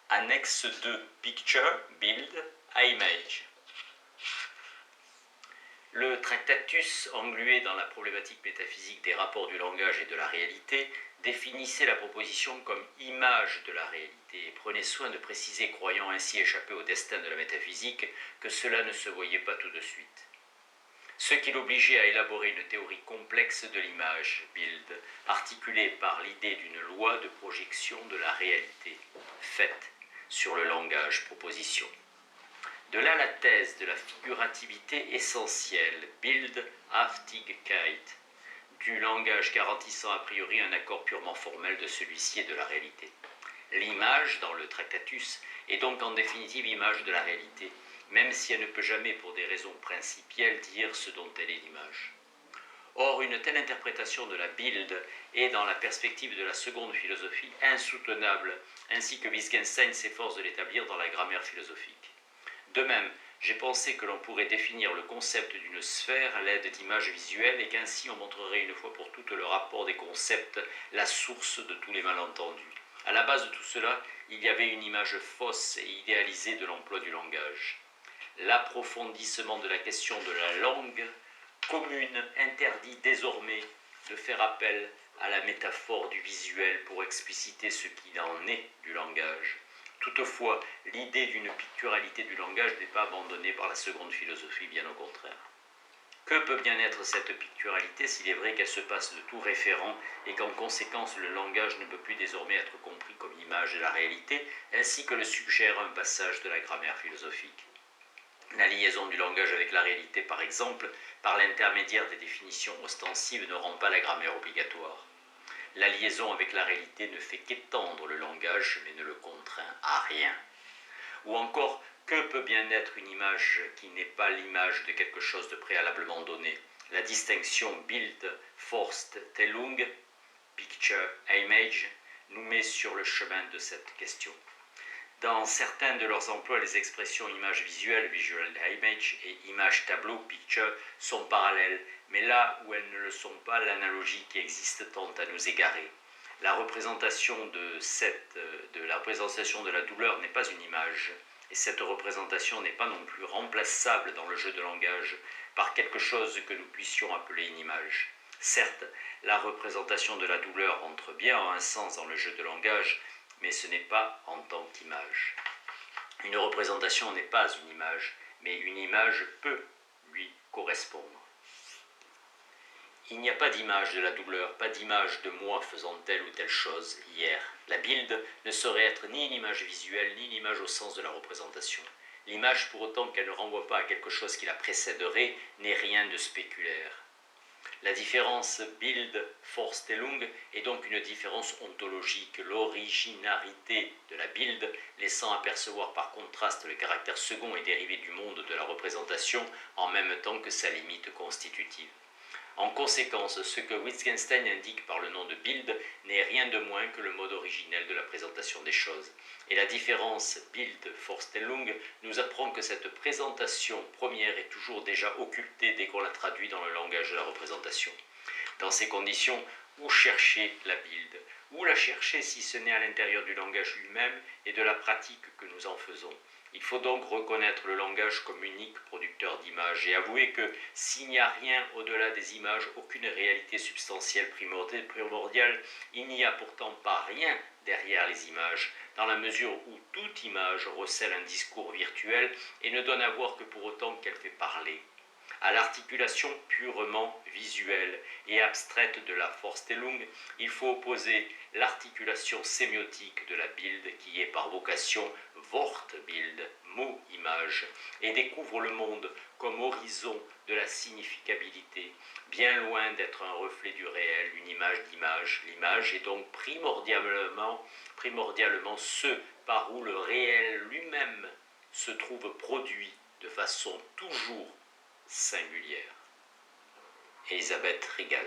Annexe 2, Picture, Build, Image. Le Tractatus, englué dans la problématique métaphysique des rapports du langage et de la réalité, définissait la proposition comme image de la réalité et prenait soin de préciser, croyant ainsi échapper au destin de la métaphysique, que cela ne se voyait pas tout de suite. Ce qui l'obligeait à élaborer une théorie complexe de l'image, Bild, articulée par l'idée d'une loi de projection de la réalité, faite sur le langage proposition. De là la thèse de la figurativité essentielle, Bildhaftigkeit, du langage garantissant a priori un accord purement formel de celui-ci et de la réalité. L'image, dans le Tractatus, est donc en définitive image de la réalité, même si elle ne peut jamais, pour des raisons principielles, dire ce dont elle est l'image. Or, une telle interprétation de la Bild est, dans la perspective de la seconde philosophie, insoutenable, ainsi que Wittgenstein s'efforce de l'établir dans la grammaire philosophique. De même, j'ai pensé que l'on pourrait définir le concept d'une sphère à l'aide d'images visuelles et qu'ainsi on montrerait une fois pour toutes le rapport des concepts, la source de tous les malentendus. À la base de tout cela, il y avait une image fausse et idéalisée de l'emploi du langage. L'approfondissement de la question de la langue commune interdit désormais de faire appel à la métaphore du visuel pour expliciter ce qu'il en est du langage. Toutefois, l'idée d'une picturalité du langage n'est pas abandonnée par la seconde philosophie, bien au contraire. Que peut bien être cette picturalité s'il est vrai qu'elle se passe de tout référent et qu'en conséquence le langage ne peut plus désormais être compris comme image de la réalité, ainsi que le suggère un passage de la grammaire philosophique. La liaison du langage avec la réalité, par exemple, par l'intermédiaire des définitions ostensives, ne rend pas la grammaire obligatoire. La liaison avec la réalité ne fait qu'étendre le langage, mais ne le contraint à rien. Ou encore, que peut bien être une image qui n'est pas l'image de quelque chose de préalablement donné? La distinction Bild-Vorstellung, Picture, Image, nous met sur le chemin de cette question. Dans certains de leurs emplois, les expressions image visuelle, visual image, et image tableau, picture, sont parallèles, mais là où elles ne le sont pas, l'analogie qui existe tend à nous égarer. La représentation de la douleur n'est pas une image, et cette représentation n'est pas non plus remplaçable dans le jeu de langage par quelque chose que nous puissions appeler une image. Certes, la représentation de la douleur entre bien en un sens dans le jeu de langage, mais ce n'est pas en tant qu'image. Une représentation n'est pas une image, mais une image peut lui correspondre. Il n'y a pas d'image de la douleur, pas d'image de moi faisant telle ou telle chose hier. La Bild ne saurait être ni une image visuelle, ni une image au sens de la représentation. L'image, pour autant qu'elle ne renvoie pas à quelque chose qui la précéderait, n'est rien de spéculaire. La différence Bild-Vorstellung est donc une différence ontologique, l'originarité de la Bild laissant apercevoir par contraste le caractère second et dérivé du monde de la représentation en même temps que sa limite constitutive. En conséquence, ce que Wittgenstein indique par le nom de Bild n'est rien de moins que le mode originel de la présentation des choses. Et la différence Bild-Vorstellung nous apprend que cette présentation première est toujours déjà occultée dès qu'on la traduit dans le langage de la représentation. Dans ces conditions, où chercher la Bild? Où la chercher si ce n'est à l'intérieur du langage lui-même et de la pratique que nous en faisons? Il faut donc reconnaître le langage comme unique producteur d'images et avouer que s'il n'y a rien au-delà des images, aucune réalité substantielle primordiale, il n'y a pourtant pas rien derrière les images, dans la mesure où toute image recèle un discours virtuel et ne donne à voir que pour autant qu'elle fait parler. À l'articulation purement visuelle et abstraite de la Vorstellung, il faut opposer l'articulation sémiotique de la Bild qui est par vocation Wortbild, mot-image, et découvre le monde comme horizon de la significabilité, bien loin d'être un reflet du réel, une image d'image. L'image est donc primordialement ce par où le réel lui-même se trouve produit de façon toujours singulière. Elisabeth Rigal.